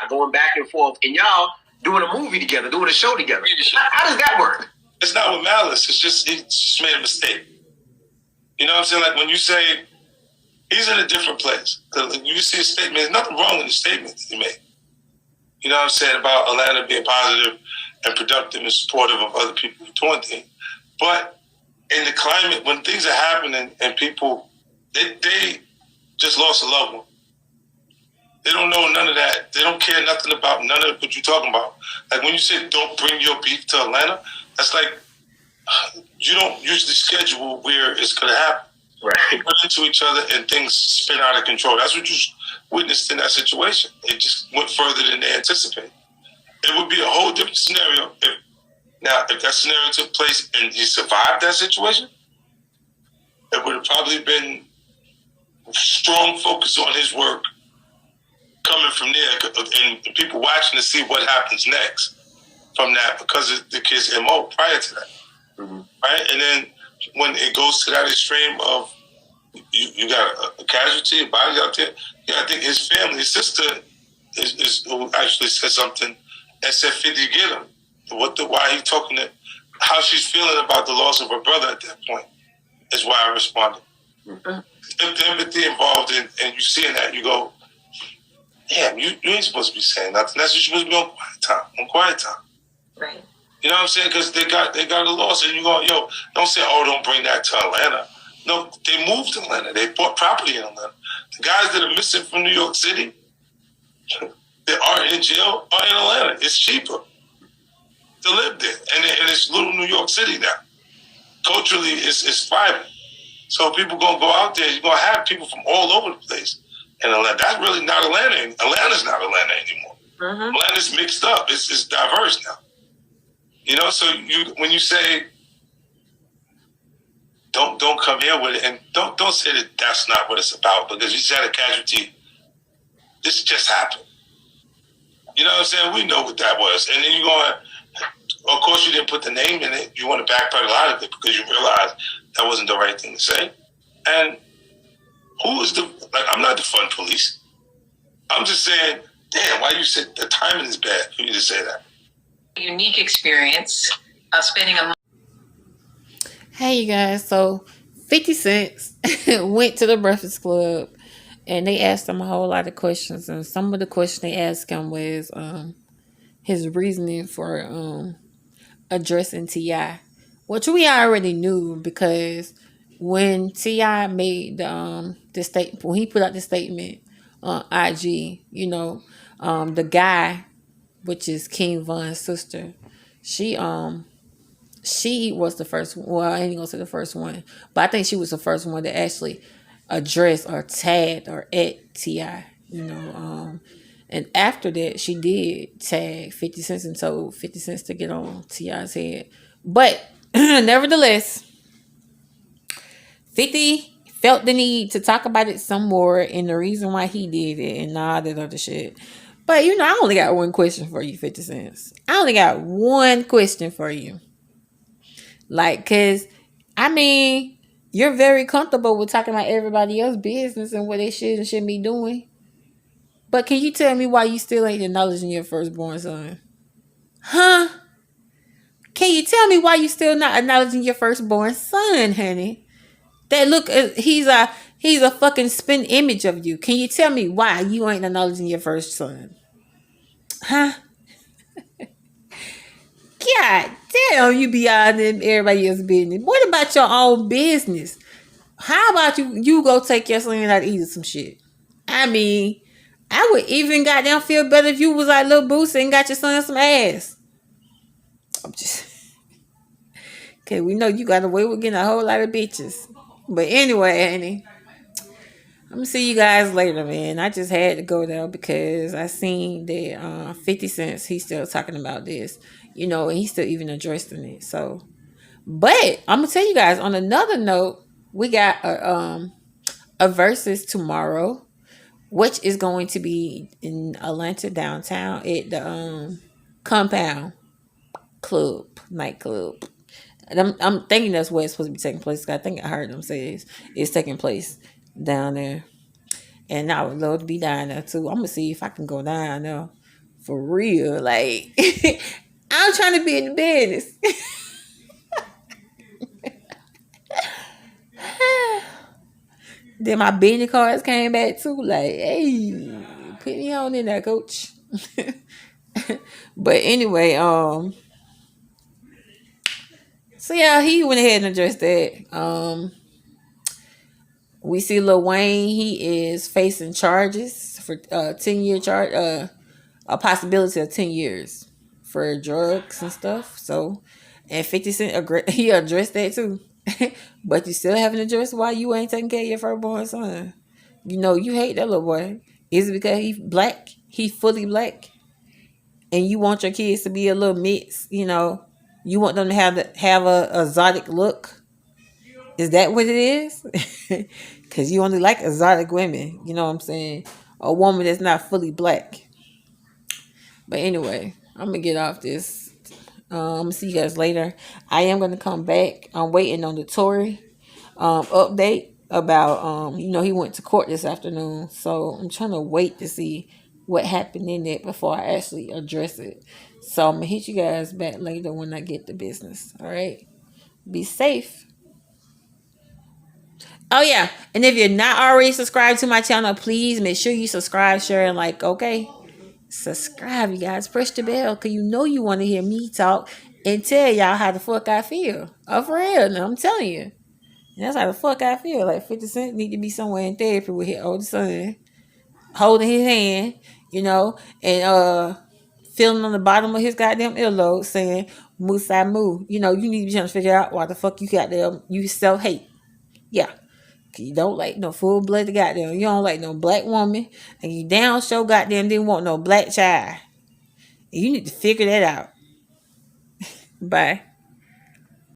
going back and forth, and y'all doing a movie together, doing a show together. How does that work? It's not with malice. It's just he just made a mistake. You know what I'm saying? Like when you say he's in a different place. Because you see a statement, there's nothing wrong with the statement that he made. You know what I'm saying about Atlanta being positive and productive and supportive of other people doing things. But in the climate, when things are happening and people, they just lost a loved one. They don't know none of that. They don't care nothing about none of what you're talking about. Like when you say don't bring your beef to Atlanta, that's like you don't usually schedule where it's going to happen. Right. They run into each other and things spin out of control. That's what you witnessed in that situation. It just went further than they anticipated. It would be a whole different scenario if that scenario took place and he survived that situation. It would have probably been strong focus on his work coming from there and people watching to see what happens next from that because of the kid's MO prior to that. Mm-hmm. Right? And then when it goes to that extreme of you got a casualty, a body out there, I think his family, his sister is who actually said something and said 50 get him. Why he talking to how she's feeling about the loss of her brother at that point is why I responded. Mm-hmm. If the empathy involved and you seeing that, you go, damn, you ain't supposed to be saying nothing. That's what you're supposed to be on quiet time. Right. You know what I'm saying? Because they got a loss, and you go, yo, don't say, oh, don't bring that to Atlanta. No, they moved to Atlanta. They bought property in Atlanta. The guys that are missing from New York City that aren't in jail are in Atlanta. It's cheaper to live there, and it's little New York City now. Culturally, it's vibrant. So people gonna go out there. You're gonna have people from all over the place in Atlanta. That's really not Atlanta. Atlanta's not Atlanta anymore. Mm-hmm. Atlanta's mixed up. It's diverse now. You know, so when you say don't come here with it, and don't say that that's not what it's about, because you just had a casualty. This just happened. You know what I'm saying? We know what that was, and then you're going. Of course, you didn't put the name in it. You want to backpedal out of it because you realize that wasn't the right thing to say. And who is I'm not the fun police. I'm just saying, damn, why you said the timing is bad for you to say that. Unique experience of spending a month. Hey, you guys. So 50 Cent went to the Breakfast Club and they asked him a whole lot of questions. And some of the questions they asked him was his reasoning for addressing T.I., which we already knew because when T.I. made the statement, when he put out the statement on IG, you know, the guy, which is King Von's sister, she was the first one. Well, I ain't gonna say the first one, but I think she was the first one to actually address or tagged or at T.I., you know. And after that, she did tag 50 Cent and told 50 Cent to get on T.I.'s head. But nevertheless, 50 felt the need to talk about it some more and the reason why he did it and all that other shit. But, you know, I only got one question for you, 50 Cent. I only got one question for you. Like, because, I mean, you're very comfortable with talking about everybody else's business and what they should and shouldn't be doing. But can you tell me why you still ain't acknowledging your firstborn son? Huh? Can you tell me why you still not acknowledging your firstborn son, honey? That look, he's a fucking spin image of you. Can you tell me why you ain't acknowledging your first son? Huh? God damn, you be out in everybody else's business. What about your own business? How about you go take your son out to eat some shit? I mean, I would even goddamn feel better if you was like Lil Boosie and got your son some ass. I'm just... Okay, we know you got away with getting a whole lot of bitches. But anyway, Annie, I'm going to see you guys later, man. I just had to go there because I seen that 50 Cent, he's still talking about this, you know, and he's still even addressing it. So, but I'm going to tell you guys on another note, we got a versus tomorrow, which is going to be in Atlanta downtown at the Compound Club, nightclub. And I'm thinking that's where it's supposed to be taking place. I think I heard them say it's taking place down there. And I would love to be down there too. I'm going to see if I can go down there. For real. Like, I'm trying to be in the business. Then my business cards came back too. Like, hey, put me on in there, coach. But anyway, so yeah, he went ahead and addressed that. We see Lil Wayne, he is facing charges for 10-year charge, a possibility of 10 years for drugs and stuff. So, and 50 Cent, he addressed that too. But you still haven't addressed why you ain't taking care of your firstborn son. You know, you hate that little boy. Is it because he black? He fully black? And you want your kids to be a little mix, you know? You want them to have a exotic look? Is that what it is? Because you only like exotic women. You know what I'm saying? A woman that's not fully black. But anyway, I'm going to get off this. I'm going to see you guys later. I am going to come back. I'm waiting on the Tory update about, he went to court this afternoon. So I'm trying to wait to see what happened in it before I actually address it. So I'm going to hit you guys back later when I get the business. All right? Be safe. Oh, yeah. And if you're not already subscribed to my channel, please make sure you subscribe, share, and like, okay? Subscribe, you guys. Press the bell because you know you want to hear me talk and tell y'all how the fuck I feel. Oh, for real. No, I'm telling you. And that's how the fuck I feel. Like 50 Cent need to be somewhere in therapy with his older son, holding his hand, and feeling on the bottom of his goddamn earlobe saying, Musa Moo. You need to be trying to figure out why the fuck you self-hate. Yeah. You don't like no full-blooded goddamn. You don't like no black woman. And you down show goddamn didn't want no black child. You need to figure that out. Bye.